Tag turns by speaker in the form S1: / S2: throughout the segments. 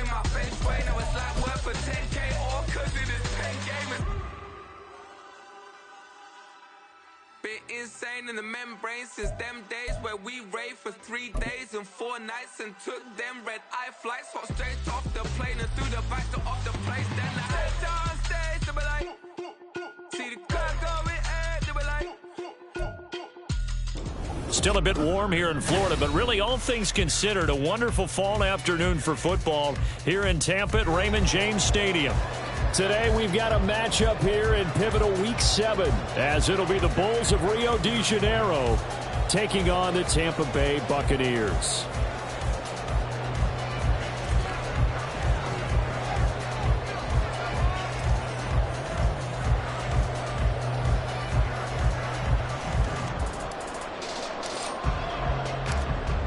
S1: in my feng shui. Now it's like worth for 10K or cause it is pen gaming. Been insane in the membrane since them days where we raved for 3 days and 4 nights and took them red-eye flights. Hot straight off the plane and through the back door of the place. Then I head downstairs to be like, see the crowd going ahead to be like.
S2: Still a bit warm here in Florida, but really all things considered, a wonderful fall afternoon for football here in Tampa at Raymond James Stadium. Today we've got a matchup here in pivotal Week 7, as it'll be the Bulls of Rio de Janeiro taking on the Tampa Bay Buccaneers.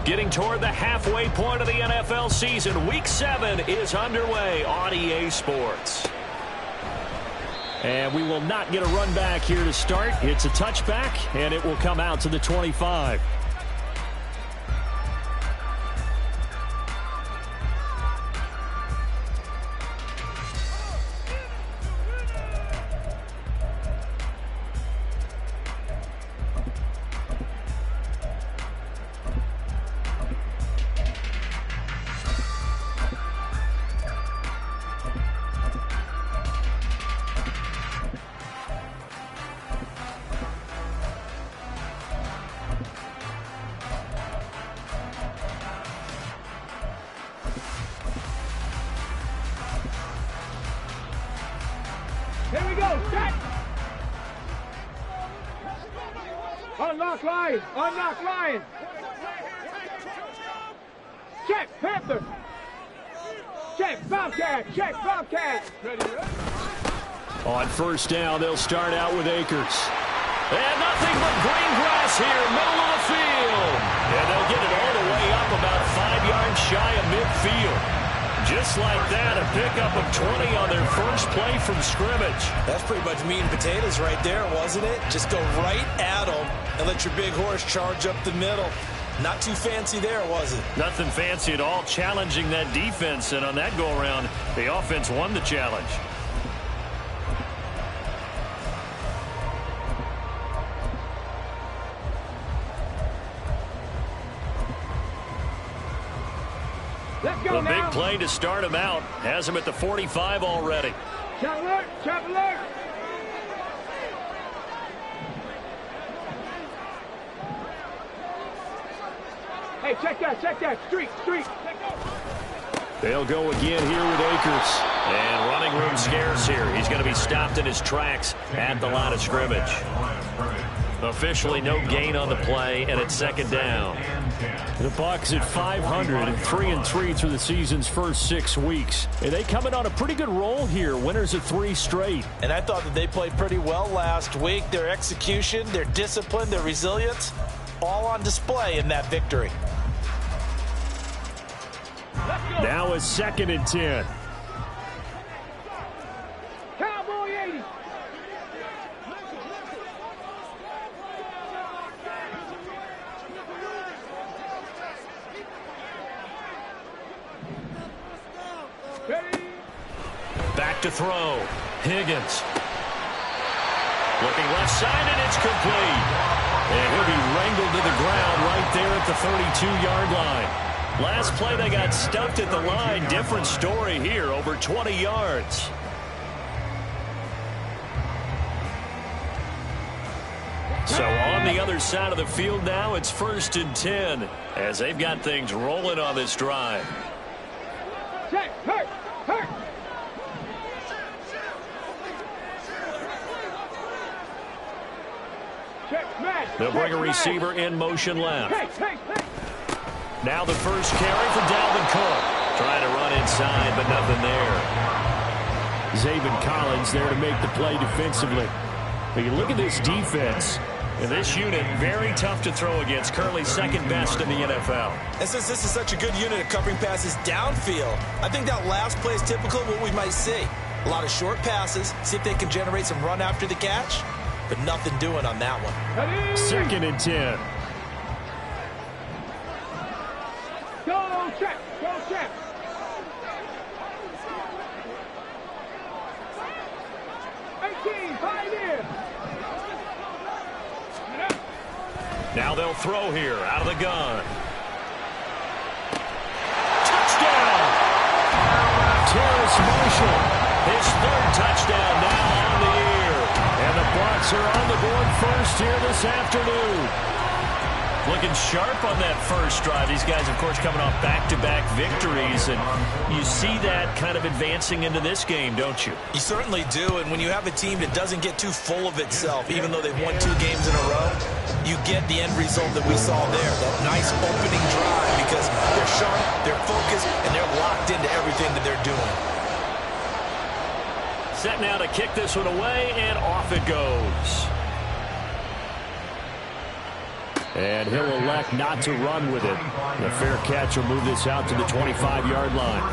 S2: Getting toward the halfway point of the NFL season, Week 7 is underway on EA Sports. And we will not get a run back here to start. It's a touchback, and it will come out to the 25.
S3: Here we go, set! Unlock line! Unlock line! Check, Panther! Check, Bobcat! Check, Bobcat! Ready?
S2: On first down, they'll start out with Akers. And nothing but green grass here, middle of the field. And they'll get it all the way up about 5 yards shy of midfield. Just like that, a pickup of 20 on their first play from scrimmage.
S4: That's pretty much meat and potatoes right there, wasn't it? Just go right at them and let your big horse charge up the middle. Not too fancy there, was it?
S2: Nothing fancy at all, challenging that defense. And on that go-around, the offense won the challenge.
S3: The
S2: big play to start him out has him at the 45 already.
S3: Trap alert! Trap alert! Hey, check that. Street.
S2: They'll go again here with Akers. And running room scarce here. He's going to be stopped in his tracks at the line of scrimmage. Officially no gain on the play, and it's second down. The Bucs at 500 and 3-3 through the season's first 6 weeks. And they come in on a pretty good roll here. Winners of 3 straight.
S4: And I thought that they played pretty well last week. Their execution, their discipline, their resilience, all on display in that victory.
S2: Now a 2nd and 10.
S3: Cowboy 80.
S2: Back to throw. Higgins. Looking left side, and it's complete. And he'll be wrangled to the ground right there at the 32-yard line. Last play, they got stuffed at the line. Different story here, over 20 yards. So on the other side of the field now, it's 1st and 10 as they've got things rolling on this drive.
S3: Check, hurt. Check, smash.
S2: They'll bring a receiver in motion left.
S3: Hey.
S2: Now the first carry for Dalvin Cook. Trying to run inside, but nothing there. Zaven Collins there to make the play defensively. But you look at this defense. And this unit, very tough to throw against. Currently second best in the NFL.
S4: And since this is such a good unit of covering passes downfield, I think that last play is typical of what we might see. A lot of short passes, see if they can generate some run after the catch, but nothing doing on that one.
S2: 2nd and 10.
S3: Go check.
S2: Now they'll throw here out of the gun. Touchdown! Terrace Marshall, his third touchdown now on the year. And the Bucs are on the board first here this afternoon. Looking sharp on that first drive. These guys, of course, coming off back-to-back victories, and you see that kind of advancing into this game, don't you?
S4: You certainly do, and when you have a team that doesn't get too full of itself, even though they've won 2 games in a row, you get the end result that we saw there, that nice opening drive, because they're sharp, they're focused, and they're locked into everything that they're doing.
S2: Set now to kick this one away, and off it goes. And he'll elect not to run with it. The fair catch will move this out to the 25-yard line.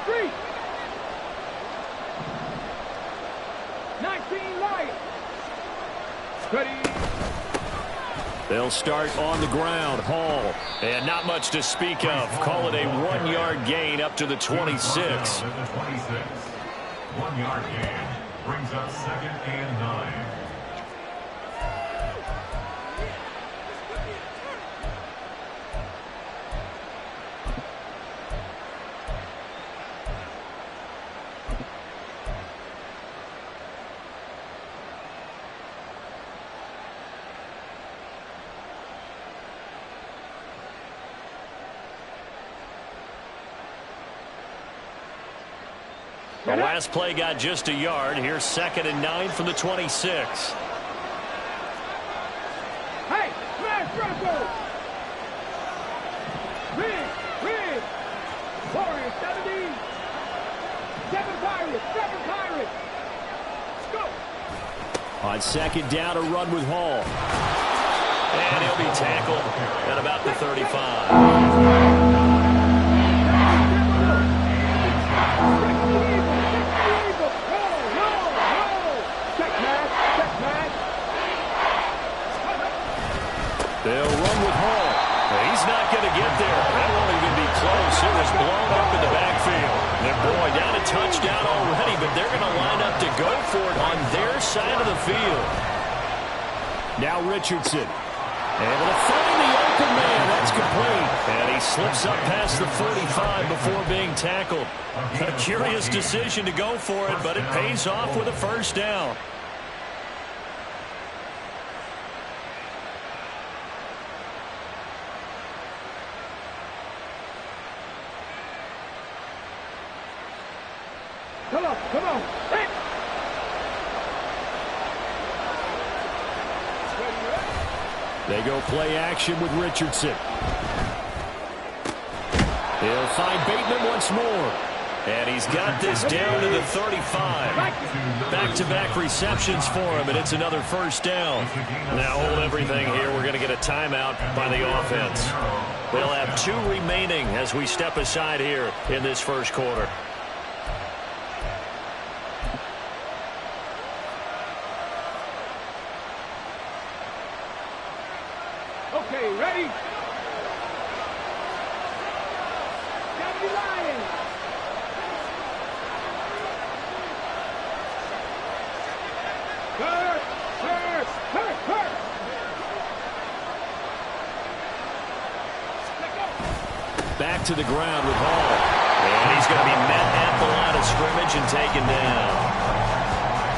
S3: Three. 19 Lions. Ready.
S2: They'll start on the ground. Hall. And not much to speak of. Call it a 1-yard gain up to the 26.
S5: 1-yard gain brings up 2nd and 9.
S2: The last play got just a yard. Here's 2nd and 9 from the 26.
S3: Hey, smash Bronco! Rig! Warriors, 70. 7 Pirates! Go!
S2: On 2nd down, a run with Hall. And he'll be tackled at about the 35. They'll run with Hall. He's not going to get there. That won't even be close. It was blown up in the backfield. And boy, down a touchdown already, but they're going to line up to go for it on their side of the field. Now Richardson. Able to find the open man. That's complete. And he slips up past the 45 before being tackled. A curious decision to go for it, but it pays off with a first down.
S3: Come on. Hey.
S2: They go play action with Richardson. He'll find Bateman once more. And he's got this down to the 35. Back-to-back receptions for him, and it's another first down. Now hold everything here. We're going to get a timeout by the offense. They'll have 2 remaining as we step aside here in this first quarter.
S3: Okay, ready? 70 Lions. Hurt.
S2: Back to the ground with Hall. And he's going to be met at the line of scrimmage and taken down.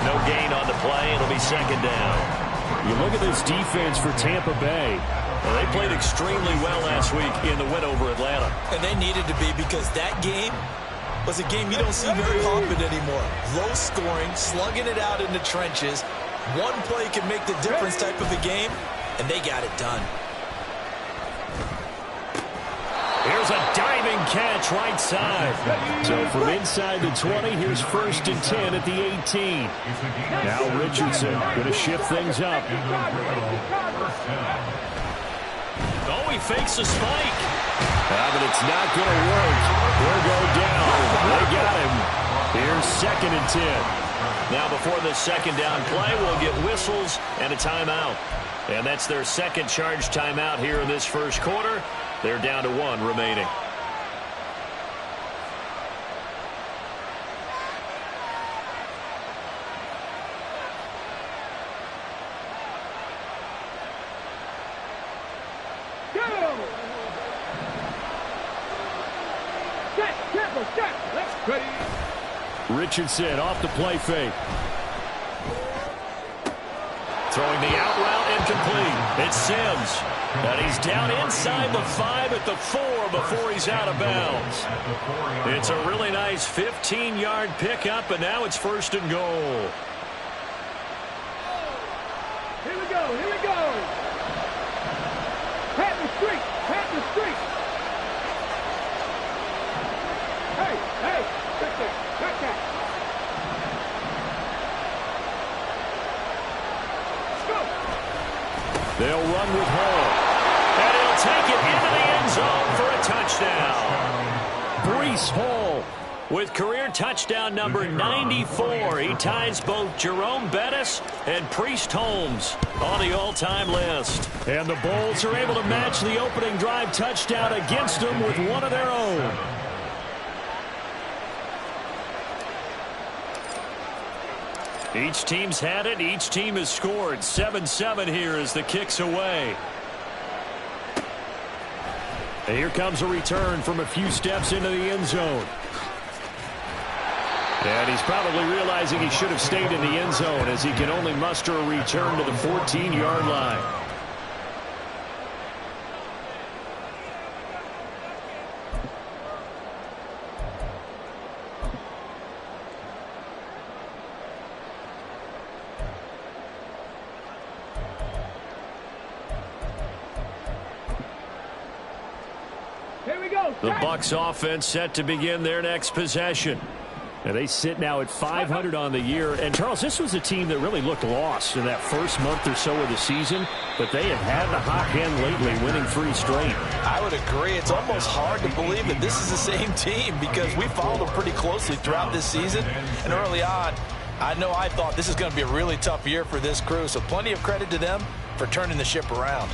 S2: No gain on the play. It'll be 2nd down. You look at this defense for Tampa Bay. Well, they played extremely well last week in the win over Atlanta.
S4: And they needed to be, because that game was a game you don't see very often anymore. Low scoring, slugging it out in the trenches. One play can make the difference type of a game, and they got it done.
S2: Here's throws a diving catch right side. So from inside the 20, here's 1st and 10 at the 18. Now Richardson going to shift things up. Oh, he fakes a spike. But it's not going to work. He'll go down. They got him. Here's 2nd and 10. Now before the second down play, we'll get whistles and a timeout. And that's their second charge timeout here in this first quarter. They're down to 1 remaining. Richardson off the play fake. Throwing the out route incomplete. It's Sims. And he's down inside the 5 at the 4 before he's out of bounds. It's a really nice 15-yard pickup, and now it's 1st and goal.
S3: Here we go, here we go. Pat the street, pat the street. Hey, hey, check that, check that.
S2: They'll run with Hall. And he'll take it into the end zone for a touchdown. Breece Hall with career touchdown number 94. He ties both Jerome Bettis and Priest Holmes on the all-time list. And the Bulls are able to match the opening drive touchdown against them with one of their own. Each team's had it. Each team has scored. 7-7 here as the kick's away. And here comes a return from a few steps into the end zone. And he's probably realizing he should have stayed in the end zone as he can only muster a return to the 14-yard line. The Bucs offense set to begin their next possession. And they sit now at 500 on the year. And, Charles, this was a team that really looked lost in that first month or so of the season. But they have had the hot hand lately, winning 3 straight.
S4: I would agree. It's almost hard to believe that this is the same team because we followed them pretty closely throughout this season. And early on, I know I thought this is going to be a really tough year for this crew. So plenty of credit to them for turning the ship around.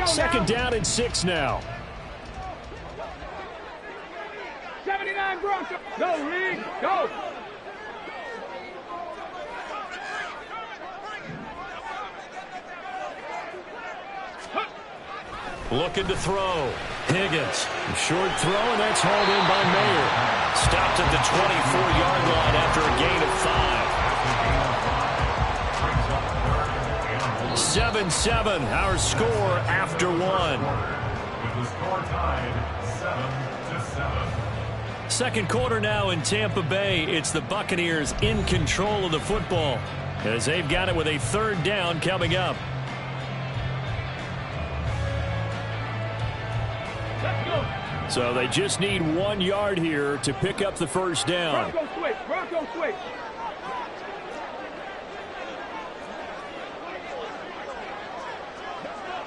S2: Second down and 6 now.
S3: 79 Broncos. Go, Reed. Go.
S2: Looking to throw. Higgins. Short throw, and that's hauled in by Mayer. Stopped at the 24-yard line after a gain of 5. 7-7, our score after 1.
S5: With the score tied 7-7.
S2: Second quarter now in Tampa Bay. It's the Buccaneers in control of the football as they've got it with a 3rd down coming up. So they just need 1 yard here to pick up the first down.
S3: Bronco switch, Bronco switch.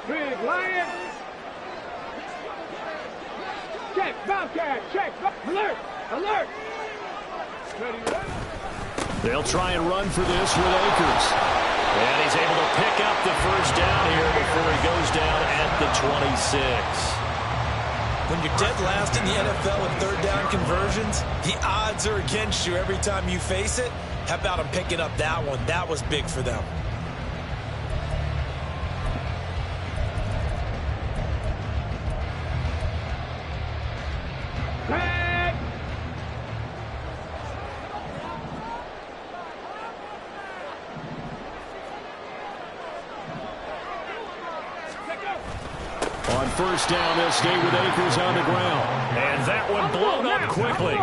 S3: Big Lion. Check, Bobcat, check, alert, alert. Ready, ready.
S2: They'll try and run for this with Akers. And he's able to pick up the first down here before he goes down at the 26.
S4: When you're dead last in the NFL in 3rd down conversions, the odds are against you every time you face it. How about him picking up that one? That was big for them.
S2: first down. They'll stay with Akers on the ground. And that one blown up quickly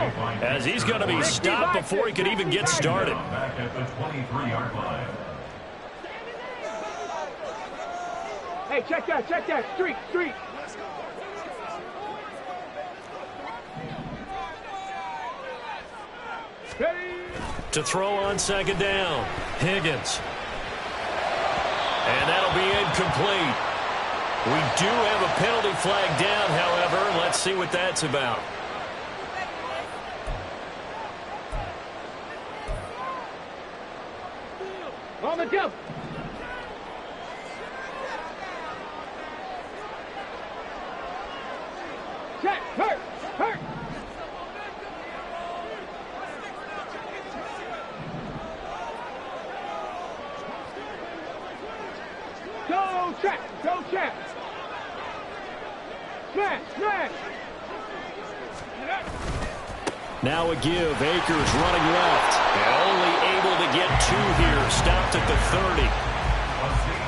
S2: as he's going to be stopped before he could even get started.
S5: Back at the 23-yard line.
S3: Hey, check that. Street.
S2: To throw on second down, Higgins. And that'll be incomplete. We do have a penalty flag down, however. Let's see what that's about.
S3: On the jump. Check. Hurt. Go check. Smash.
S2: Now a give. Akers running left. And only able to get 2 here. Stopped at the 30.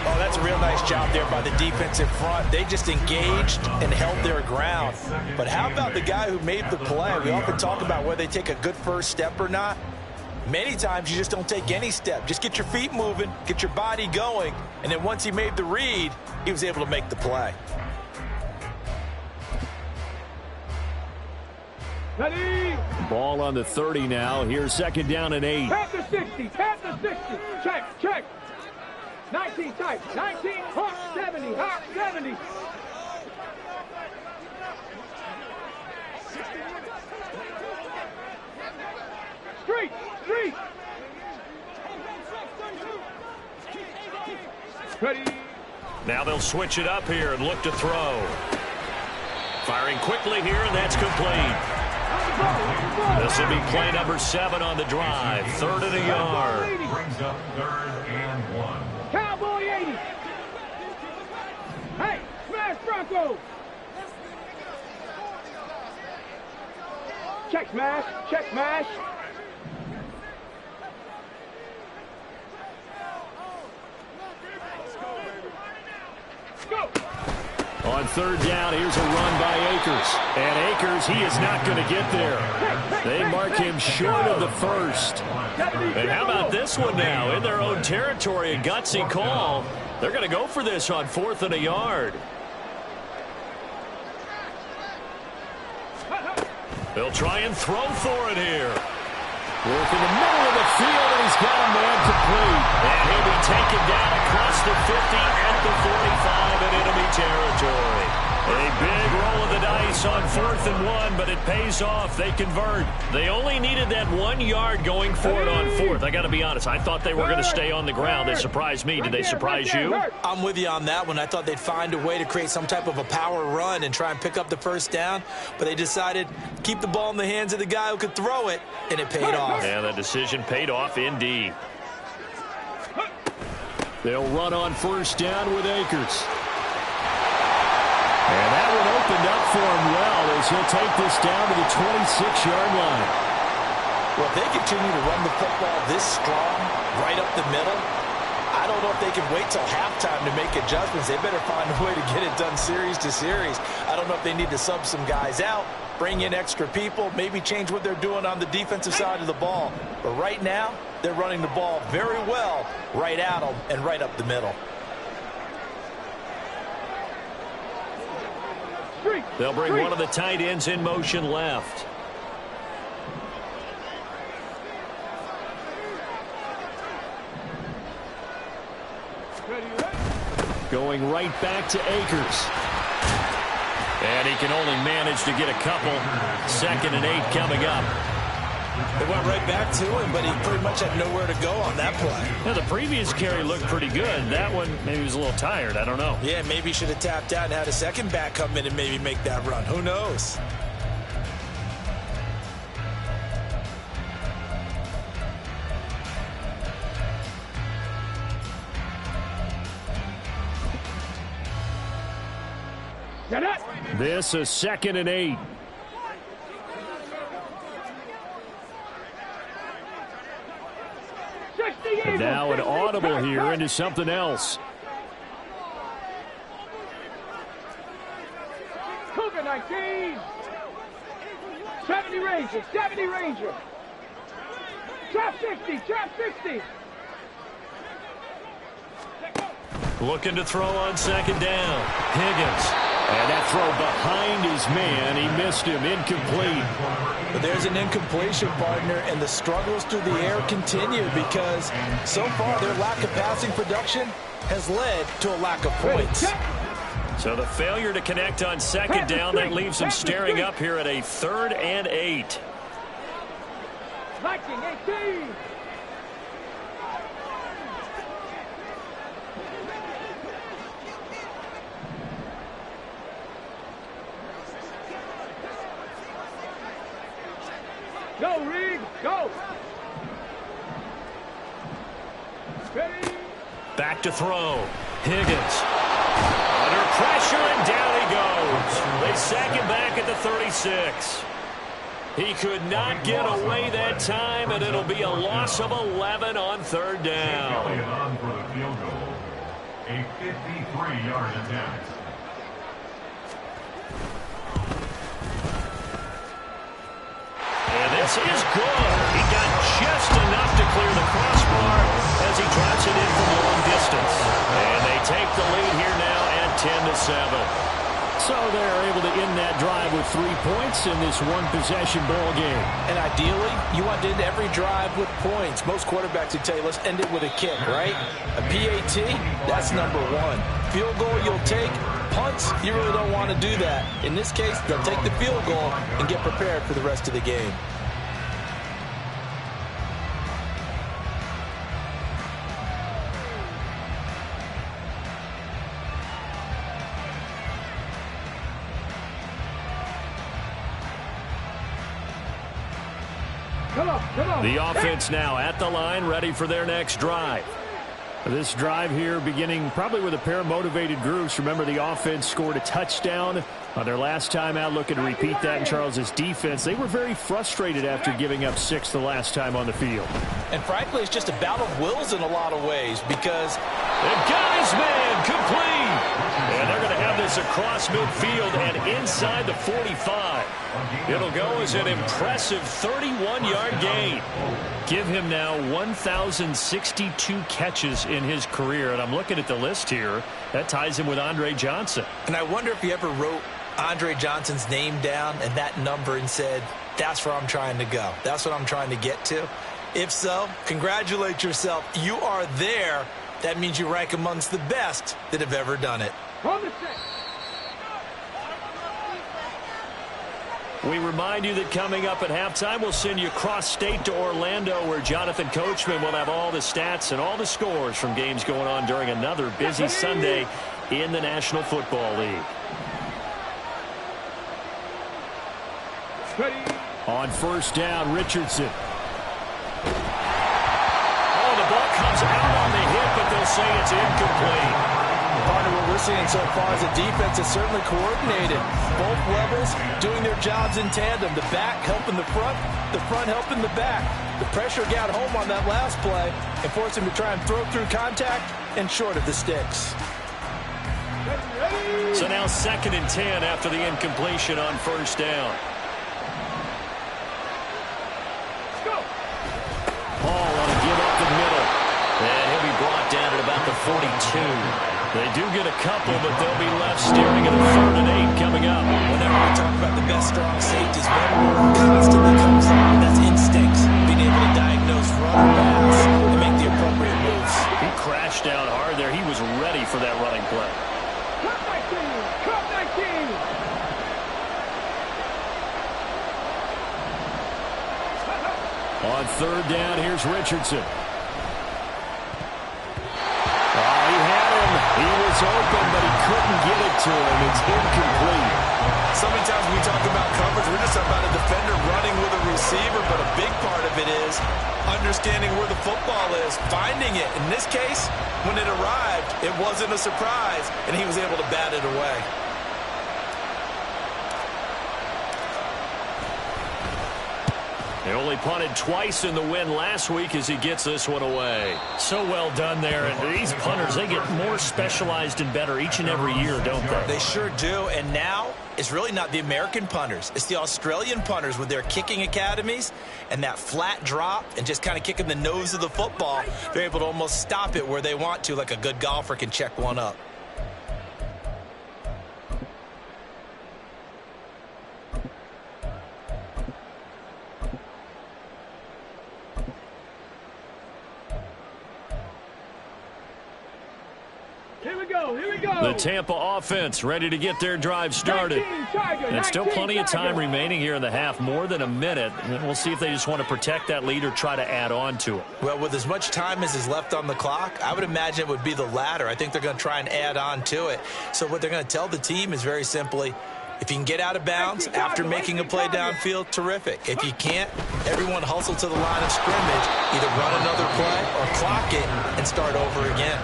S4: Oh, that's a real nice job there by the defensive front. They just engaged and held their ground. But how about the guy who made the play? We often talk about whether they take a good first step or not. Many times you just don't take any step. Just get your feet moving, get your body going, and then once he made the read, he was able to make the play.
S3: Ready.
S2: Ball on the 30 now. Here's second down and 8.
S3: Pat the 60. Check. 19 tight. 19. Hawk 70. Street. Ready.
S2: Now they'll switch it up here and look to throw. Firing quickly here, and that's complete. This will be play number 7 on the drive. 3rd and a yard.
S5: Brings up 3rd and 1.
S3: Cowboy 80. Hey, smash Bronco. Check smash. Go.
S2: On 3rd down, here's a run by Akers. And Akers, he is not going to get there. They mark him short of the first. And how about this one now? In their own territory, a gutsy call. They're going to go for this on 4th and a yard. They'll try and throw for it here. Work in the middle of the field, and he's got a man complete. And he'll be taken down across the 50 at the 45 in enemy territory. A big roll of the dice on 4th and 1, but it pays off. They convert. They only needed that 1 yard going for it on 4th. I got to be honest. I thought they were going to stay on the ground. They surprised me. Did they surprise you?
S4: I'm with you on that one. I thought they'd find a way to create some type of a power run and try and pick up the first down, but they decided to keep the ball in the hands of the guy who could throw it, and it paid off.
S2: And the decision paid off indeed. They'll run on 1st down with Akers. And that one opened up for him well as he'll take this down to the 26-yard line.
S4: Well, if they continue to run the football this strong, right up the middle, I don't know if they can wait till halftime to make adjustments. They better find a way to get it done series to series. I don't know if they need to sub some guys out, bring in extra people, maybe change what they're doing on the defensive side of the ball. But right now, they're running the ball very well right at them and right up the middle.
S2: They'll bring one of the tight ends in motion left. Going right back to Akers. And he can only manage to get a couple. 2nd and 8 coming up.
S4: They went right back to him, but he pretty much had nowhere to go on that play.
S2: Yeah, the previous carry looked pretty good. That one, maybe he was a little tired. I don't know.
S4: Yeah, maybe he should have tapped out and had a second back come in and maybe make that run. Who knows?
S2: This is 2nd and 8. And now an audible here into something else.
S3: 19. 70 Ranger, 70 Ranger. Trap 60, trap 60.
S2: Looking to throw on second down. Higgins. And that throw behind his man. He missed him. Incomplete.
S4: But there's an incompletion, partner, and the struggles through the air continue because so far their lack of passing production has led to a lack of points.
S2: So the failure to connect on second down, that leaves them staring up here at a 3rd and 8.
S3: 1918. Go, Reed, go. Ready.
S2: Back to throw. Higgins. Under pressure, and down he goes. They sack him back at the 36. He could not get away that time, and it'll be a loss of 11 on 3rd down.
S5: Elliott on for the field goal. A 53-yard attempt.
S2: And this is good. He got just enough to clear the crossbar as he drops it in from long distance. And they take the lead here now at 10-7. So they're able to end that drive with 3 points in this one-possession ball game.
S4: And ideally, you want to end every drive with points. Most quarterbacks would tell you, let's end it with a kick, right? A PAT, that's number 1. Field goal you'll take. Punts, you really don't want to do that. In this case, they'll take the field goal and get prepared for the rest of the game.
S3: Come on.
S2: The offense now at the line, ready for their next drive. This drive here beginning probably with a pair of motivated groups. Remember, the offense scored a touchdown on their last time out, looking to repeat that in Charles's defense. They were very frustrated after giving up 6 the last time on the field.
S4: And frankly, it's just a battle of wills in a lot of ways because
S2: the guy's man complete. And they're going to have this across midfield and inside the 45. It'll go as an impressive 31-yard gain. Give him now 1,062 catches in his career. And I'm looking at the list here. That ties him with Andre Johnson.
S4: And I wonder if you ever wrote Andre Johnson's name down and that number and said, that's where I'm trying to go. That's what I'm trying to get to. If so, congratulate yourself. You are there. That means you rank amongst the best that have ever done it.
S2: We remind you that coming up at halftime, we'll send you cross-state to Orlando, where Jonathan Coachman will have all the stats and all the scores from games going on during another busy Sunday in the National Football League. On first down, Richardson. Oh, the ball comes out on the hit, but they'll say it's incomplete.
S4: Part of what we're seeing so far is the defense is certainly coordinated. Both levels doing their jobs in tandem. The back helping the front helping the back. The pressure got home on that last play and forced him to try and throw through contact and short of the sticks.
S2: So now 2nd and 10 after the incompletion on first down. Hall on a give up the middle. And he'll be brought down at about the 42. They do get a couple, but they'll be left staring at a 3rd and 8 coming up.
S4: Whenever we talk about the best strong safeties, one word constantly comes up, and that's instincts. Being able to diagnose run or pass and make the appropriate moves.
S2: He crashed down hard there. He was ready for that running play.
S3: Cut 19! Cut 19!
S2: On 3rd down, here's Richardson. He was open, but he couldn't get it to him. It's incomplete.
S4: So many times when we talk about coverage, we're just about a defender running with a receiver, but a big part of it is understanding where the football is, finding it. In this case, when it arrived, it wasn't a surprise, and he was able to bat it away.
S2: They only punted twice in the win last week as he gets this one away. So well done there. And these punters, they get more specialized and better each and every year, don't they?
S4: They sure do. And now is really not the American punters. It's the Australian punters with their kicking academies and that flat drop and just kind of kicking the nose of the football. They're able to almost stop it where they want to, like a good golfer can check one up.
S2: The Tampa offense ready to get their drive started. And still plenty of time remaining here in the half, more than a minute. And we'll see if they just want to protect that lead or try to add on to it.
S4: Well, with as much time as is left on the clock, I would imagine it would be the latter. I think they're going to try and add on to it. So what they're going to tell the team is very simply, if you can get out of bounds after making a play downfield, terrific. If you can't, everyone hustle to the line of scrimmage, either run another play or clock it and start over again.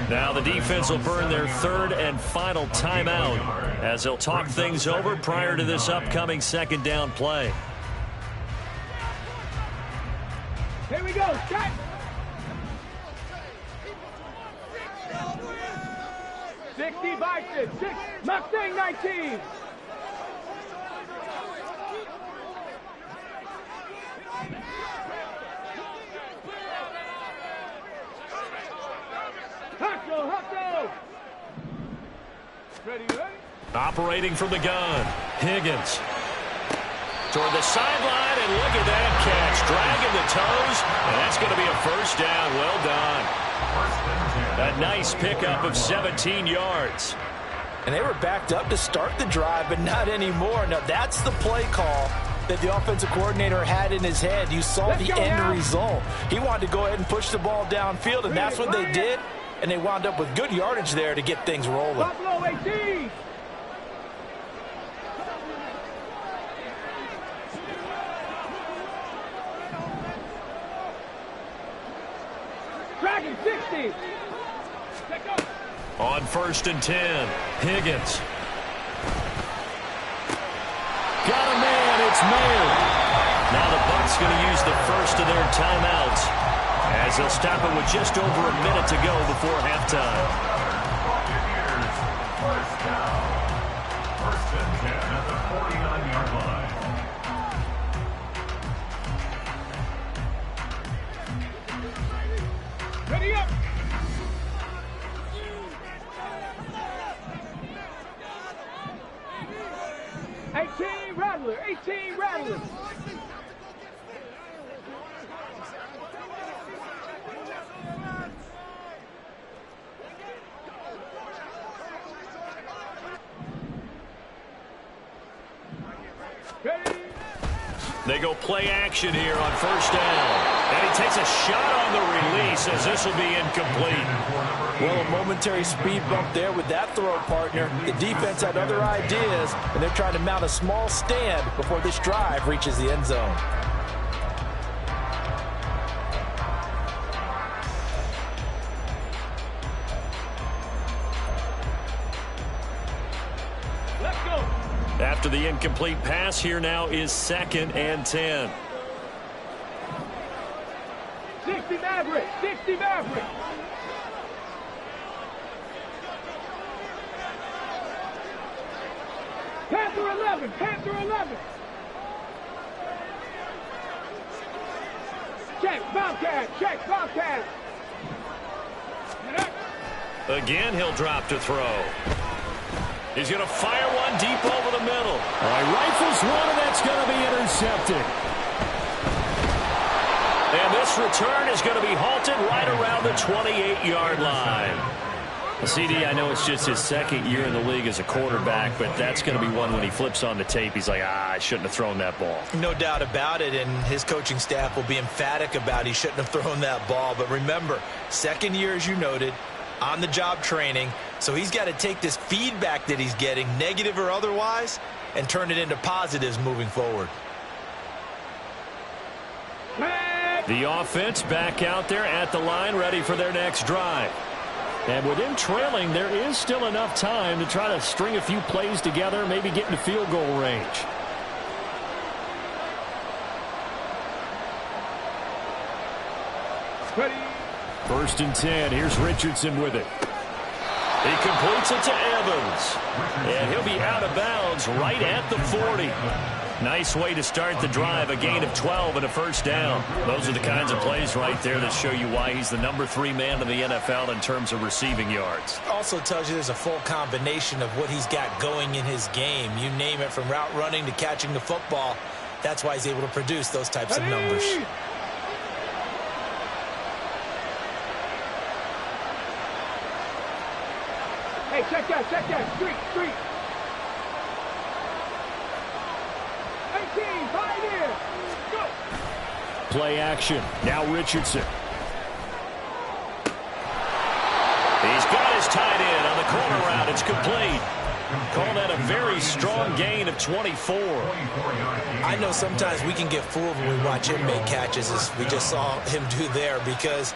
S2: Now the defense will burn their third and final timeout as they'll talk things over prior to this upcoming second down play.
S3: Here we go, check. 60 Bison, 6, Mustang 19. Hustle. Ready?
S2: Operating from the gun, Higgins. Toward the sideline, and look at that catch. Dragging the toes, and that's going to be a first down. Well done. A nice pickup of 17 yards.
S4: And they were backed up to start the drive, but not anymore. Now, that's the play call that the offensive coordinator had in his head. You saw the end result. He wanted to go ahead and push the ball downfield, and that's what they did. And they wound up with good yardage there to get things rolling.
S3: Buffalo 18. Dragon 60.
S2: On 1st and 10, Higgins. Got a man, it's Mayer. Now the Bucs going to use the first of their timeouts as they'll stop it with just over a minute to go before halftime.
S5: First down. 1st and 10 at the 49-yard line.
S3: Ready up. Rattler, 18 Rattler.
S2: They go play action here on 1st down. And he takes a shot on the release as this will be incomplete.
S4: Well, a momentary speed bump there with that throw, partner. The defense had other ideas, and they're trying to mount a small stand before this drive reaches the end zone.
S2: After the incomplete pass, here now is 2nd and 10.
S3: 60 Maverick, 60 Maverick. Panther 11, Panther 11. Check, Bobcat.
S2: Again, he'll drop to throw. He's going to fire one deep over the middle.
S6: All right, rifles one, and that's going to be intercepted.
S2: And this return is going to be halted right around the 28-yard line. CD, I know it's just his 2nd year in the league as a quarterback, but that's going to be one when he flips on the tape. He's like, I shouldn't have thrown that ball.
S4: No doubt about it, and his coaching staff will be emphatic about he shouldn't have thrown that ball. But remember, 2nd year, as you noted, on-the-job training, so he's got to take this feedback that he's getting, negative or otherwise, and turn it into positives moving forward.
S2: The offense back out there at the line, ready for their next drive. And with him trailing, there is still enough time to try to string a few plays together, maybe get into field goal range.
S3: Ready.
S2: 1st and 10. Here's Richardson with it. He completes it to Evans. And he'll be out of bounds right at the 40. Nice way to start the drive, a gain of 12 and a first down. Those are the kinds of plays right there that show you why he's the number 3 man in the NFL in terms of receiving yards.
S4: Also tells you there's a full combination of what he's got going in his game. You name it, from route running to catching the football. That's why he's able to produce those types of numbers.
S3: Hey, check that. Street. 18, right here. Go.
S6: Play action. Now Richardson.
S2: He's got his tight end on the corner route. It's complete. Call that a very strong gain of 24.
S4: I know sometimes we can get fooled when we watch him make catches, as we just saw him do there, because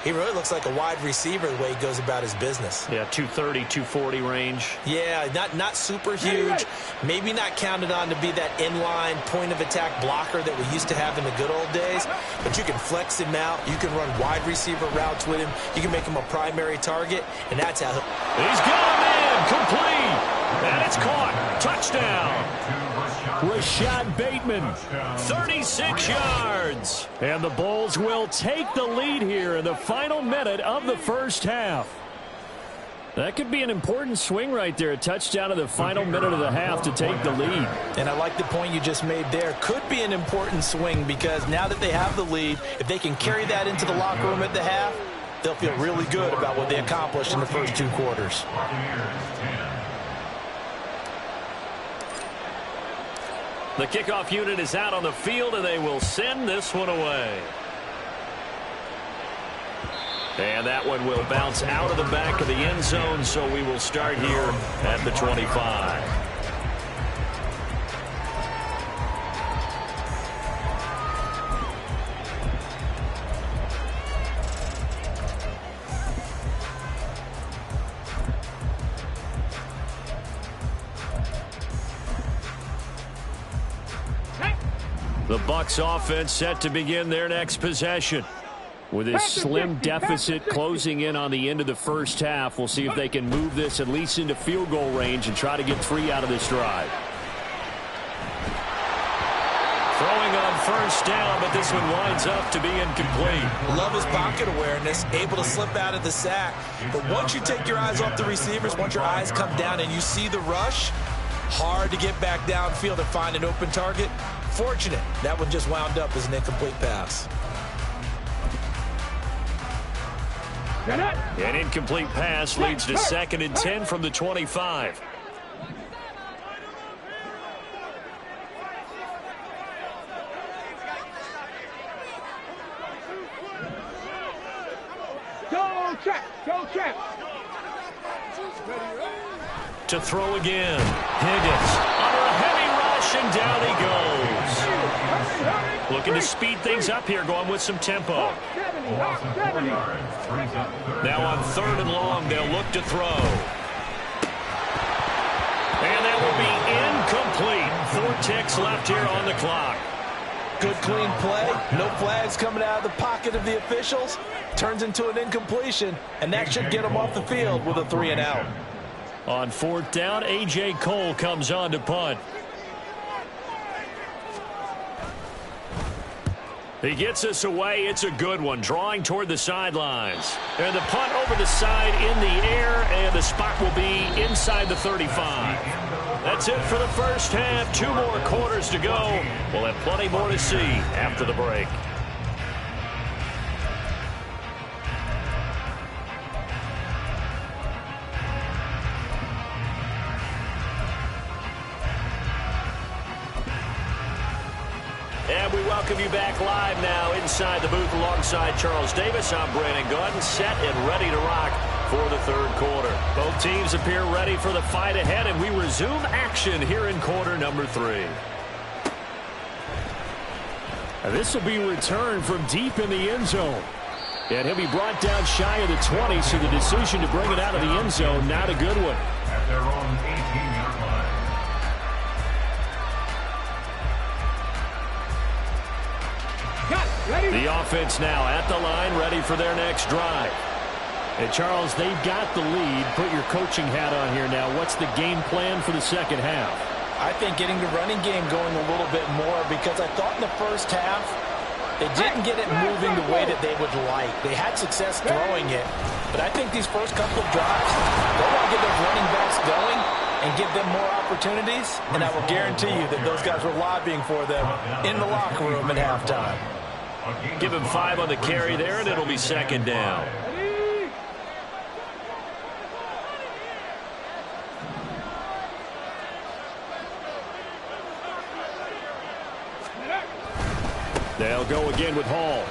S4: he really looks like a wide receiver the way he goes about his business.
S2: Yeah, 230, 240 range.
S4: Yeah, not super huge. Maybe not counted on to be that inline point-of-attack blocker that we used to have in the good old days. But you can flex him out. You can run wide receiver routes with him. You can make him a primary target, and that's how
S2: he's got him in. Complete. And it's caught. Touchdown.
S6: Rashad Bateman.
S2: 36 yards.
S6: And the Bulls will take the lead here in the final minute of the first half. That could be an important swing right there. A touchdown in the final minute of the half to take the lead.
S4: And I like the point you just made there. Could be an important swing, because now that they have the lead, if they can carry that into the locker room at the half, they'll feel really good about what they accomplished in the first 2 quarters.
S2: The kickoff unit is out on the field, and they will send this one away. And that one will bounce out of the back of the end zone, so we will start here at the 25. The Bucs offense set to begin their next possession. With a slim deficit closing in on the end of the first half, we'll see if they can move this at least into field goal range and try to get 3 out of this drive. Throwing on first down, but this one winds up to be incomplete.
S4: Love his pocket awareness, able to slip out of the sack. But once you take your eyes off the receivers, once your eyes come down and you see the rush, hard to get back downfield and find an open target. Fortunate, that one just wound up as an incomplete pass.
S2: An incomplete pass leads to 2nd and 10 from the 25.
S3: Go check.
S2: To throw again. Higgins under a heavy rush, and down he goes. Looking to speed things up here, going with some tempo. Now on 3rd and long, they'll look to throw. And that will be incomplete. 4 ticks left here on the clock.
S4: Good clean play. No flags coming out of the pocket of the officials. Turns into an incompletion, and that should get them off the field with a 3 and out.
S2: On 4th down, A.J. Cole comes on to punt. He gets us away. It's a good one, drawing toward the sidelines. And the punt over the side in the air, and the spot will be inside the 35. That's it for the first half. 2 more quarters to go. We'll have plenty more to see after the break. And we welcome you back live now inside the booth alongside Charles Davis. I'm Brandon Gordon, set and ready to rock for the 3rd quarter. Both teams appear ready for the fight ahead, and we resume action here in quarter number 3.
S6: And this will be returned from deep in the end zone. And he'll be brought down shy of the 20, so the decision to bring it out of the end zone, not a good one.
S5: At their own 18-yard line.
S2: The offense now at the line, ready for their next drive.
S6: And Charles, they've got the lead. Put your coaching hat on here now. What's the game plan for the second half?
S4: I think getting the running game going a little bit more, because I thought in the first half they didn't get it moving the way that they would like. They had success throwing it, but I think these first couple of drives, they want to get those running backs going and give them more opportunities, and I will guarantee you that those guys were lobbying for them in the locker room at halftime.
S2: Give him 5 on the carry there, and it'll be second down.
S6: They'll go again with Hall.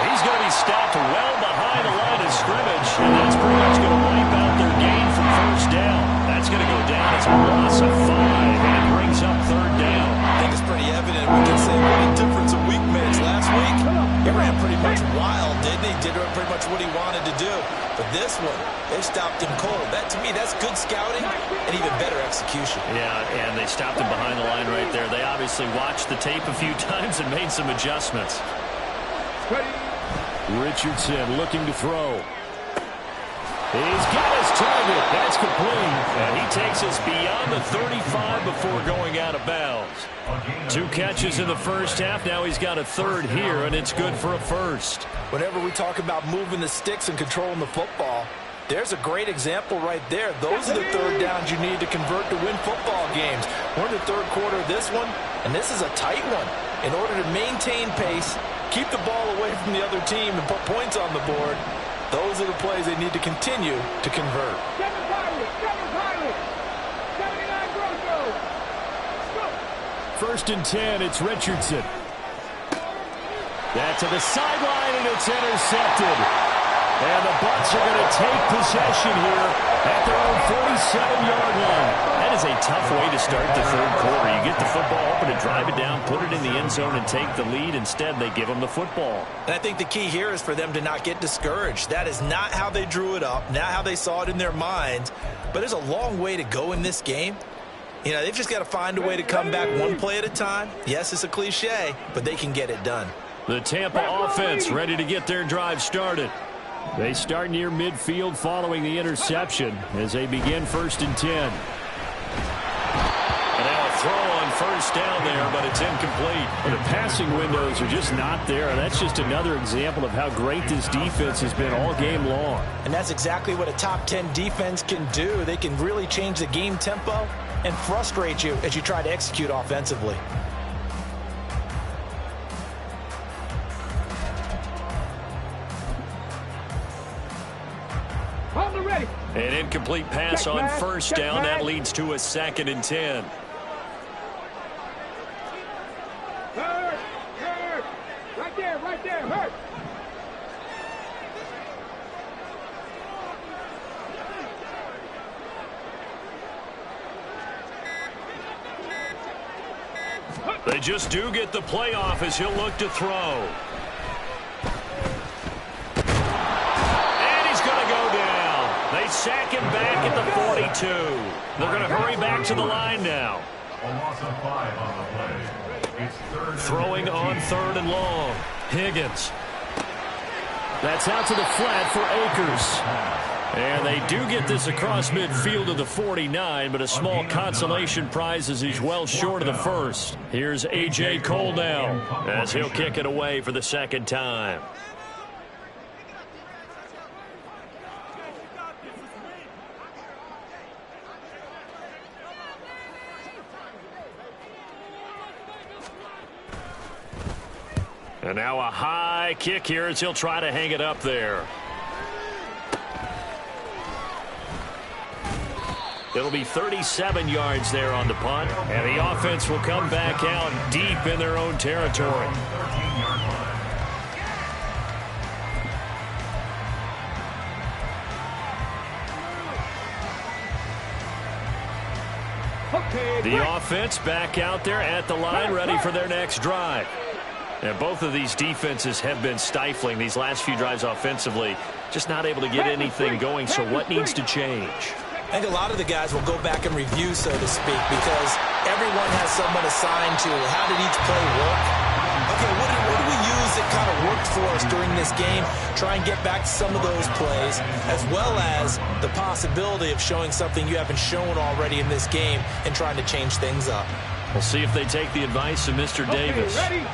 S2: He's going to be stopped well behind the line of scrimmage, and that's pretty much going to wipe out their gain from first down. That's going to go down as a loss of 5, and it brings up third down.
S4: I think it's pretty evident. We can say what a difference a week makes. Last week, he ran pretty much wild, didn't he? Did pretty much what he wanted to do. But this one, they stopped him cold. That, to me, that's good scouting and even better execution.
S2: Yeah, and they stopped him behind the line right there. They obviously watched the tape a few times and made some adjustments.
S6: Richardson looking to throw. He's got his target. That's complete. And he takes us beyond the 35 before going out of bounds. 2 catches in the first half. Now he's got a third here, and it's good for a first.
S4: Whenever we talk about moving the sticks and controlling the football, there's a great example right there. Those are the third downs you need to convert to win football games. We're in the third quarter of this one, and this is a tight one. In order to maintain pace, keep the ball away from the other team, and put points on the board, those are the plays they need to continue to convert.
S3: 7 Pirates, 79 Grosso.
S6: First and 10, it's Richardson. That's to the sideline, and it's intercepted. And the Bucs are going to take possession here at their own 47-yard line.
S2: That is a tough way to start the third quarter. You get the football open to drive it down, put it in the end zone, and take the lead. Instead, they give them the football.
S4: And I think the key here is for them to not get discouraged. That is not how they drew it up, not how they saw it in their minds. But there's a long way to go in this game. You know, they've just got to find a way to come back one play at a time. Yes, it's a cliche, but they can get it done.
S6: The Tampa offense ready to get their drive started. They start near midfield following the interception as they begin first and 10.
S2: And now a throw on first down there, but it's incomplete.
S6: The passing windows are just not there. That's just another example of how great this defense has been all game long.
S4: And that's exactly what a top 10 defense can do. They can really change the game tempo and frustrate you as you try to execute offensively.
S6: An incomplete pass on first down. That leads to a 2nd and 10.
S3: Hurt. Right there, hurt.
S2: They just do get the playoff as he'll look to throw. They sack him back at the 42. They're going to hurry back to the line now.
S5: A loss of 5 on the play. It's
S2: Throwing on 3rd and long. Higgins.
S6: That's out to the flat for Akers. And they do get this across midfield to the 49, but a small consolation prize as he's well short of the first. Here's A.J. Cole now as he'll kick it away for the 2nd time. And now a high kick here as he'll try to hang it up there. It'll be 37 yards there on the punt. And the offense will come back out deep in their own territory. The offense back out there at the line, ready for their next drive. And both of these defenses have been stifling these last few drives offensively. Just not able to get anything going, so what needs to change?
S4: I think a lot of the guys will go back and review, so to speak, because everyone has someone assigned to how did each play work. Okay, what do we use that kind of worked for us during this game. Try and get back to some of those plays, as well as the possibility of showing something you haven't shown already in this game and trying to change things up.
S6: We'll see if they take the advice of Mr. Davis.
S3: Ready?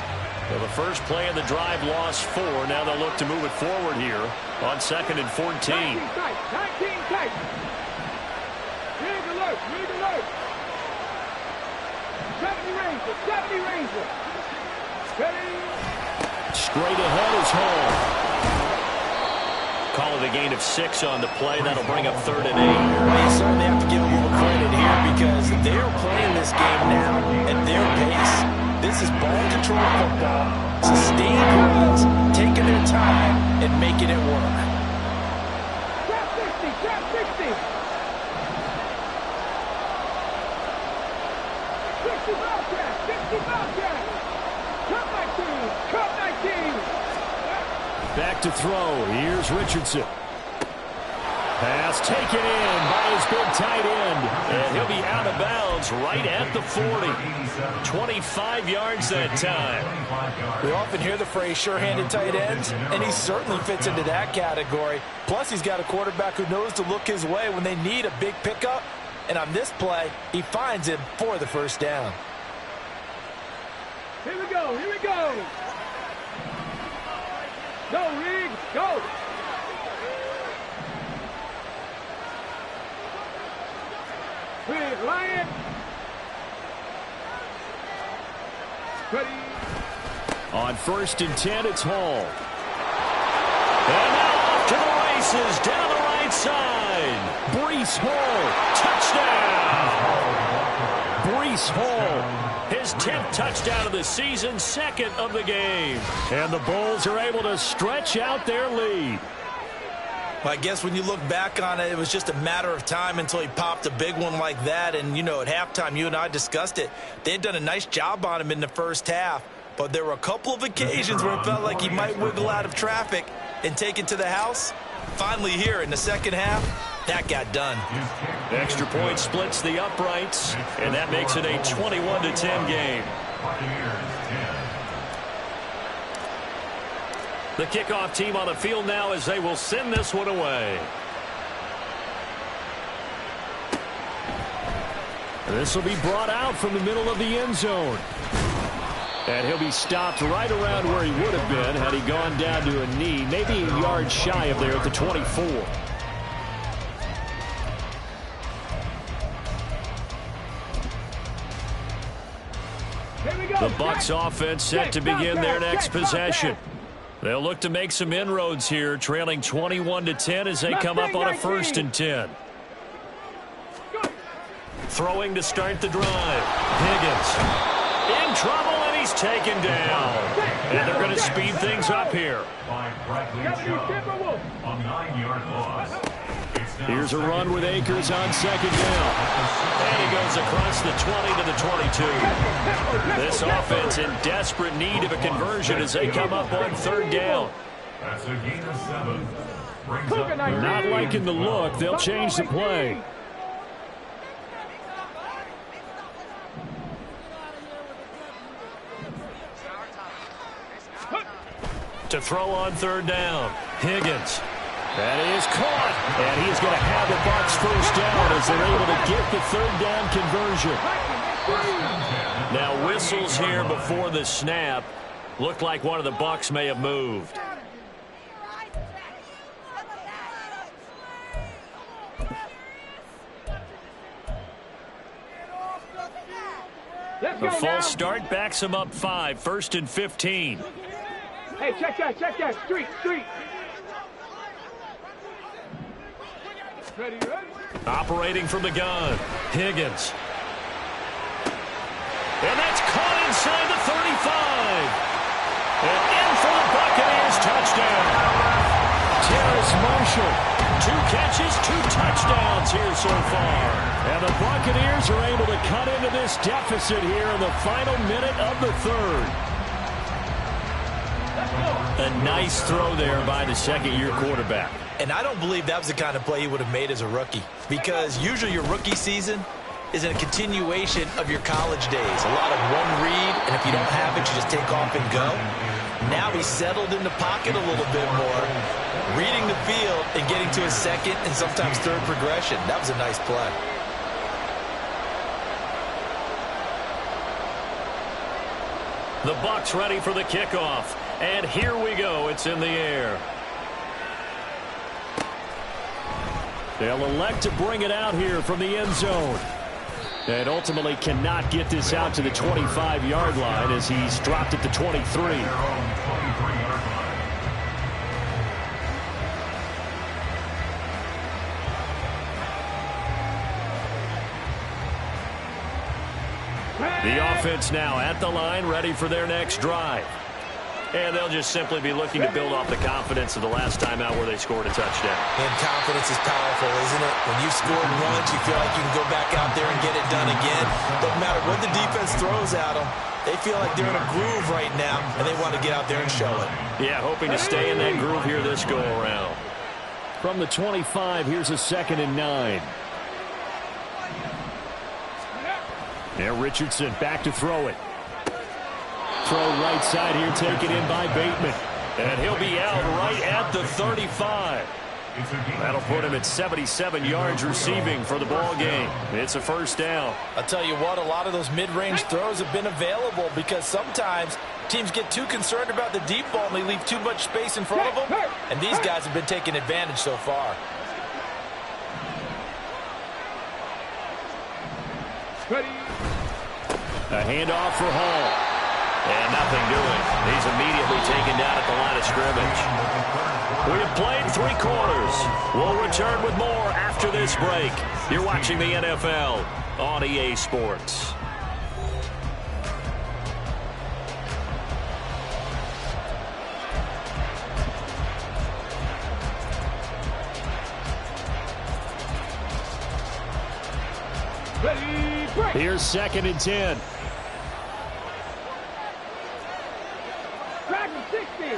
S6: Well, the first play of the drive lost 4. Now they'll look to move it forward here on 2nd and 14.
S3: 19 tight. 19 tight. Rig alert. Rig alert. 70 Ranger. 70 Ranger. Ready?
S6: Straight ahead is Hall. Call it a gain of 6 on the play. That'll bring up 3rd and 8.
S4: Well, you certainly have to give them a little credit here because they're playing this game now at their pace. This is ball control football, sustained runs, taking their time and making it work.
S3: Trap 60. Trap 60. 60 Bobcat. 60 Bobcat. Cut 19. Cut 19.
S6: Back to throw. Here's Richardson. Pass taken in by his big tight end. And he'll be out of bounds right at the 40. 25 yards that time.
S4: We often hear the phrase sure-handed tight ends, and he certainly fits into that category. Plus, he's got a quarterback who knows to look his way when they need a big pickup. And on this play, he finds him for the first down.
S3: Here we go. Here we go. Go, Riggs. Go. Rig, Lion. Ready.
S6: On 1st and 10, it's Hall. And now off to the races down the right side. Breece Hall, touchdown. Breece Hall, his 10th touchdown of the season, 2nd of the game. And the Bulls are able to stretch out their lead.
S4: Well, I guess when you look back on it, it was just a matter of time until he popped a big one like that. And, you know, at halftime, you and I discussed it. They had done a nice job on him in the first half. But there were a couple of occasions where it felt like he might wiggle out of traffic and take it to the house. Finally here in the second half, that got done.
S6: Extra point splits the uprights, and that makes it a 21-10 game. The kickoff team on the field now as they will send this one away. This will be brought out from the middle of the end zone. And he'll be stopped right around where he would have been had he gone down to a knee, maybe a yard shy of there at the 24. The Bucs offense set to begin their next possession. They'll look to make some inroads here, trailing 21-10 as they come up on a 1st and 10. Throwing to start the drive. Higgins in trouble, and he's taken down. And they're going to speed things up here. Here's a run with Akers on 2nd down. And he goes across the 20 to the 22. This offense in desperate need of a conversion as they come up on 3rd down. Not liking the look. They'll change the play. To throw on 3rd down. Higgins. That is caught. And he's going to have the Bucs 1st down as they're able to get the 3rd down conversion. Now whistles here before the snap. Looked like one of the Bucs may have moved. The false start backs him up 5. 1st and 15.
S3: Hey, check that. Street. Ready.
S6: Operating from the gun. Higgins. And that's caught inside the 35. And in for the Buccaneers touchdown. Terrace Marshall. 2 catches, 2 touchdowns here so far. And the Buccaneers are able to cut into this deficit here in the final minute of the 3rd. A nice throw there by the 2nd-year quarterback.
S4: And I don't believe that was the kind of play he would have made as a rookie, because usually your rookie season is a continuation of your college days. A lot of one read, and if you don't have it, you just take off and go. Now he's settled in the pocket a little bit more, reading the field and getting to a second and sometimes third progression. That was a nice play.
S6: The Bucs ready for the kickoff. And here we go. It's in the air. They'll elect to bring it out here from the end zone. And ultimately cannot get this out to the 25-yard line as he's dropped at the 23. The offense now at the line, ready for their next drive. And they'll just simply be looking to build off the confidence of the last time out where they scored a touchdown.
S4: And confidence is powerful, isn't it? When you've scored once, you feel like you can go back out there and get it done again. Doesn't matter what the defense throws at them. They feel like they're in a groove right now, and they want to get out there and show it.
S6: Yeah, hoping to stay in that groove here this go-around. From the 25, here's a 2nd and 9. There, Richardson back to throw it. Throw right side here, taken in by Bateman. And he'll be out right at the 35. That'll put him at 77 yards receiving for the ball game. It's a first down.
S4: I'll tell you what, a lot of those mid-range throws have been available because sometimes teams get too concerned about the deep ball and they leave too much space in front of them. And these guys have been taking advantage so far.
S6: A handoff for Hall. And nothing doing. He's immediately taken down at the line of scrimmage. We have played 3 quarters. We'll return with more after this break. You're watching the NFL on EA Sports. Here's 2nd and 10.
S3: Track 60.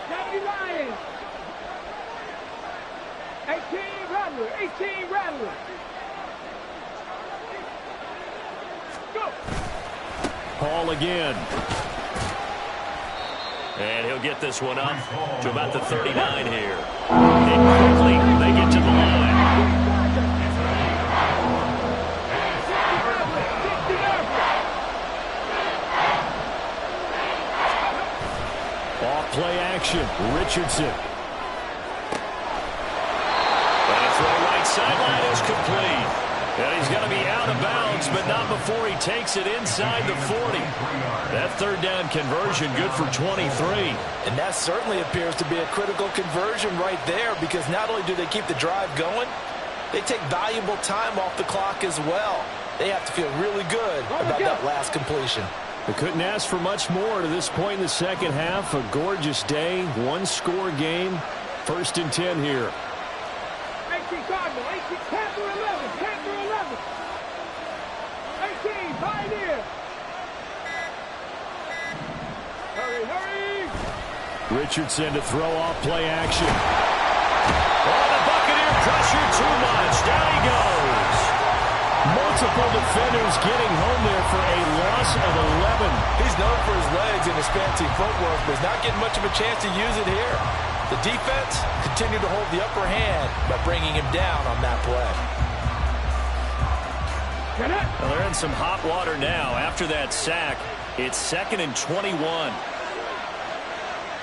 S3: 70 Lions. 18 Rattler. 18 Rattler. Go.
S6: Hall again. And he'll get this one up to about the 39 here. And quickly they get to the line. Play action. Richardson. And a throw right sideline is complete. And he's going to be out of bounds, but not before he takes it inside the 40. That 3rd down conversion good for 23.
S4: And that certainly appears to be a critical conversion right there because not only do they keep the drive going, they take valuable time off the clock as well. They have to feel really good about that last completion.
S6: They couldn't ask for much more to this point in the second half. A gorgeous day, 1-score game. 1st and 10 here.
S3: 18 Cardinal, 18, Panther 11, Panther 11. 18, Pioneer. Hurry, hurry.
S6: Richardson to throw off play action. Oh, the Buccaneer pressure too much. Down he goes. Multiple defenders getting home there for a loss of 11.
S4: He's known for his legs and his fancy footwork, but he's not getting much of a chance to use it here. The defense continued to hold the upper hand by bringing him down on that play.
S6: Well, they're in some hot water now. After that sack, it's 2nd and 21.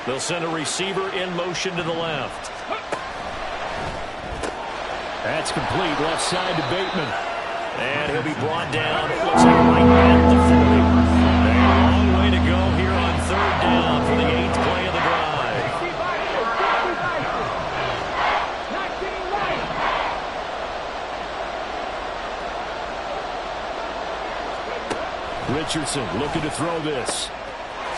S6: They'll send a receiver in motion to the left. That's complete. Left side to Bateman. And he'll be brought down, it looks like right at the 40. A long way to go here on 3rd down for the 8th play of the drive. Richardson looking to throw this.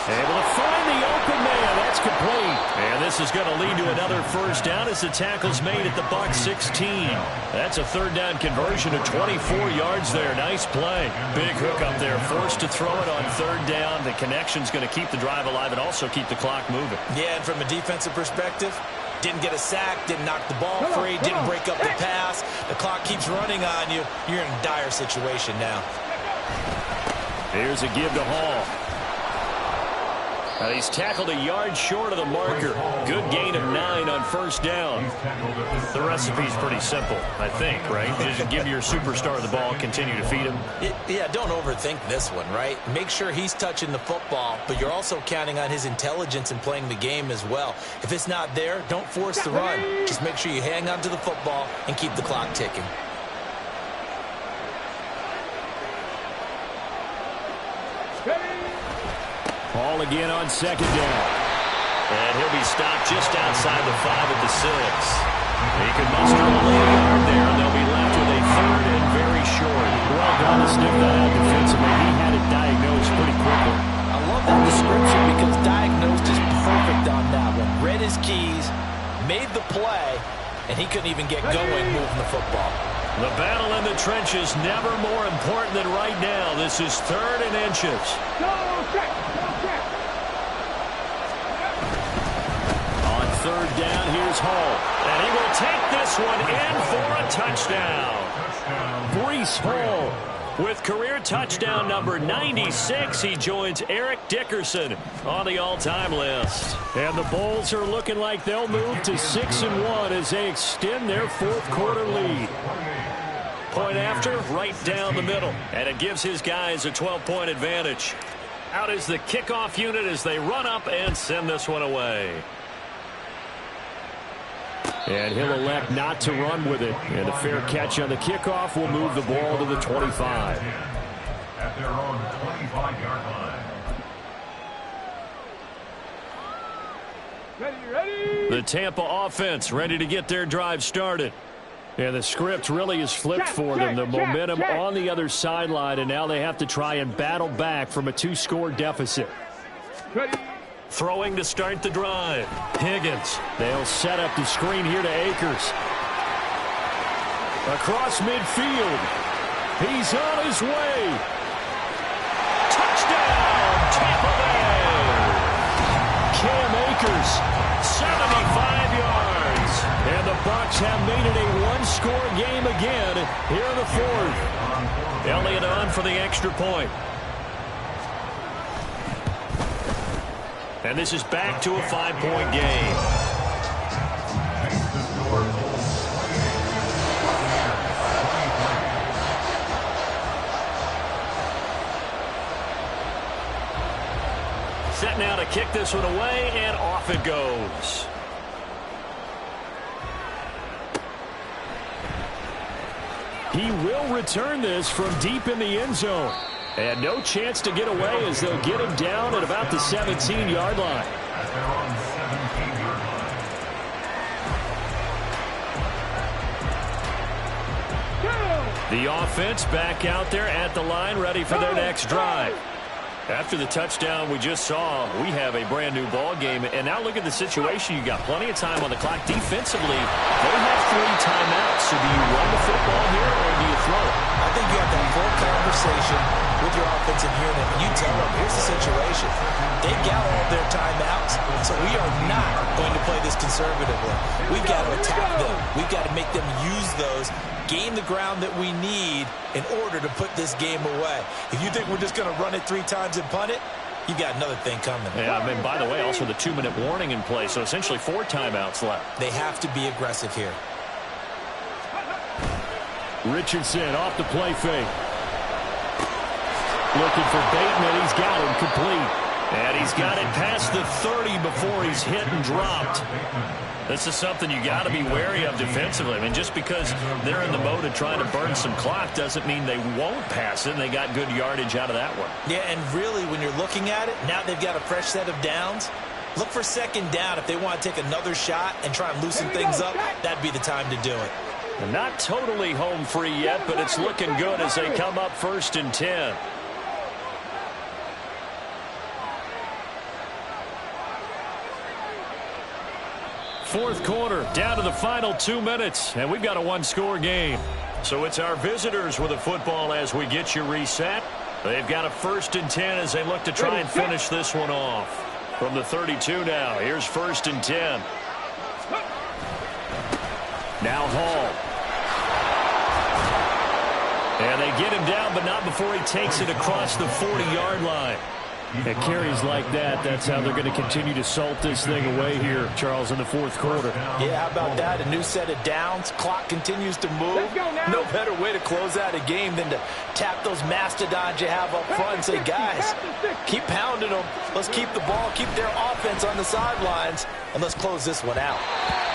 S6: Able to find the open man. That's complete. And this is going to lead to another first down as the tackle's made at the Bucs 16. That's a 3rd down conversion of 24 yards there. Nice play. Big hook up there. Forced to throw it on 3rd down. The connection's going to keep the drive alive and also keep the clock moving.
S4: Yeah, and from a defensive perspective, didn't get a sack, didn't knock the ball free, didn't break up the pass. The clock keeps running on you. You're in a dire situation now.
S6: Here's a give to Hall. He's tackled a yard short of the marker. Good gain of 9 on first down. The recipe's pretty simple, I think, right? Just give your superstar the ball, continue to feed him.
S4: Yeah, don't overthink this one, right? Make sure he's touching the football, but you're also counting on his intelligence in playing the game as well. If it's not there, don't force the run. Just make sure you hang on to the football and keep the clock ticking.
S6: Ball again on second down. And he'll be stopped just outside the 5 at the 6. He can muster a little yard there, and they'll be left with a 3rd and very short. Well done to sniff that out defensively. He had it diagnosed pretty quickly.
S4: I love that description because diagnosed is perfect on that one. Read his keys, made the play, and he couldn't even get going moving the football.
S6: The battle in the trenches never more important than right now. This is 3rd and inches. On 3rd down, here's Hall. And he will take this one in for a touchdown. Breece Hall with career touchdown number 96. He joins Eric Dickerson on the all-time list. And the Bulls are looking like they'll move to 6-1 as they extend their 4th quarter lead. Point after, right down the middle. And it gives his guys a 12-point advantage. Out is the kickoff unit as they run up and send this one away. And he'll elect not to run with it. And a fair catch on the kickoff will move the ball to the 25.
S5: At their own 25-yard line.
S3: Ready.
S6: The Tampa offense ready to get their drive started. And the script really is flipped for them. The momentum on the other sideline, and now they have to try and battle back from a 2-score deficit.
S3: Ready.
S6: Throwing to start the drive. Higgins. They'll set up the screen here to Akers. Across midfield. He's on his way. Touchdown, Tampa Bay. Cam Akers, 75 yards. And the Bucs have made it a 1-score game again here in the 4th. Elliott on for the extra point. And this is back to a 5-point game. Set now to kick this one away, and off it goes. He will return this from deep in the end zone. And no chance to get away as they'll get him down at about the 17-yard line.
S5: At their own 17-yard line.
S6: The offense back out there at the line, ready for their next drive. After the touchdown we just saw, we have a brand-new ball game. And now look at the situation. You got plenty of time on the clock. Defensively, they have 3 timeouts. So do you run the football here or do you throw it?
S4: I think you have that full conversation with your offensive unit, and you tell them, here's the situation. They've got all their timeouts, so we are not going to play this conservatively. We've got to attack them. We've got to make them use those, gain the ground that we need in order to put this game away. If you think we're just going to run it 3 times and punt it, you've got another thing coming.
S6: Yeah, I mean, by the way, also the 2-minute warning in play, so essentially 4 timeouts left.
S4: They have to be aggressive here.
S6: Richardson off the play fake. Looking for Bateman. He's got him complete. And he's got it past the 30 before he's hit and dropped. This is something you got to be wary of defensively. I mean, just because they're in the mode of trying to burn some clock doesn't mean they won't pass it. They got good yardage out of that one.
S4: Yeah, and really, when you're looking at it, now they've got a fresh set of downs. Look for 2nd down. If they want to take another shot and try and loosen things up, that'd be the time to do it.
S6: And not totally home free yet, but it's looking good as they come up 1st and 10. Fourth quarter, down to the final 2 minutes, and we've got a 1-score game. So it's our visitors with the football as we get you reset. They've got a 1st and 10 as they look to try and finish this one off. From the 32 now, here's 1st and 10. Now Hall. And they get him down, but not before he takes it across the 40-yard line. At carries like that, that's how they're going to continue to salt this thing away here, Charles, in the fourth quarter.
S4: Yeah, how about that? A new set of downs. Clock continues to move. No better way to close out a game than to tap those mastodons you have up front and say, guys, keep pounding them. Let's keep the ball, keep their offense on the sidelines, and let's close this one out.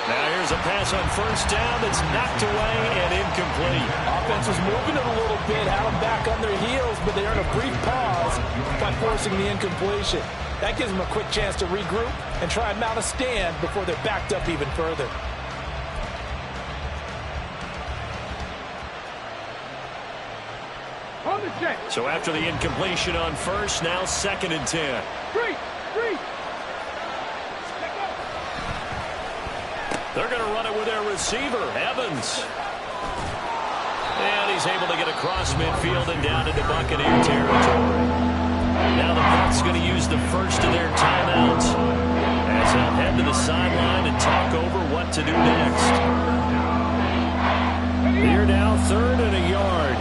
S6: Now here's a pass on first down that's knocked away and incomplete.
S4: Offense was moving it a little bit, had them back on their heels, but they earned a brief pause by forcing the incompletion. That gives them a quick chance to regroup and try and mount a stand before they're backed up even further.
S3: On the check.
S6: So after the incompletion on first, now 2nd and 10.
S3: Three.
S6: They're going to run it with their receiver, Evans. And he's able to get across midfield and down into Buccaneer territory. Now the Bucs going to use the first of their timeouts as they'll head to the sideline and talk over what to do next. Here now, 3rd and a yard.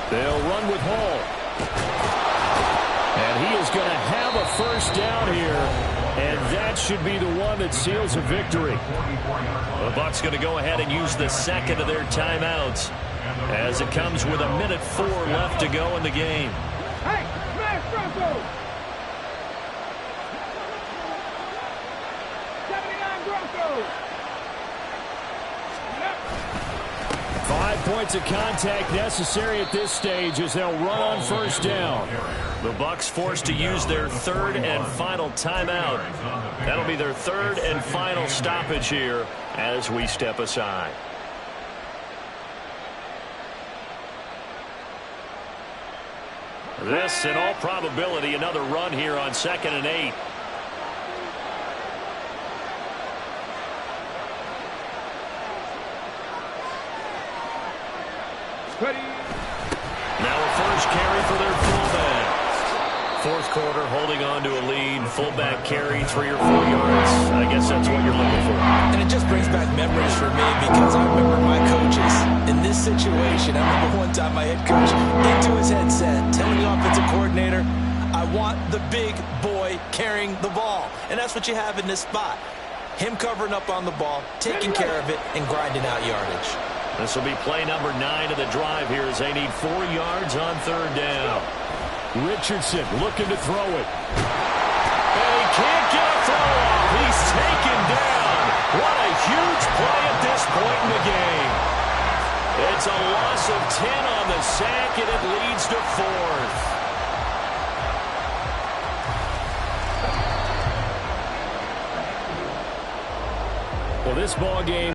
S6: They'll run with Hall. And he is going to have a first down here. And that should be the one that seals a victory. The Bucs going to go ahead and use the 2nd of their timeouts as it comes with 1:04 left to go in the game.
S3: Hey, smash Broncos! 79 Broncos!
S6: 5 points of contact necessary at this stage as they'll run on first down. The Bucs forced to use their 3rd and final timeout. That'll be their 3rd and final stoppage here as we step aside. This, in all probability, another run here on 2nd and 8.
S3: Ready.
S6: Now a first carry for their fullback. 4th quarter, holding on to a lead. Fullback carry, 3 or 4 yards. I guess that's what you're looking for.
S4: And it just brings back memories for me because I remember my coaches in this situation. I remember one time my head coach into his headset telling the offensive coordinator, I want the big boy carrying the ball. And that's what you have in this spot. Him covering up on the ball, taking care of it, and grinding out yardage.
S6: This will be play number 9 of the drive here as they need 4 yards on 3rd down. Richardson looking to throw it. And he can't get a throw off. He's taken down. What a huge play at this point in the game. It's a loss of 10 on the sack, and it leads to 4th. Well, this ball game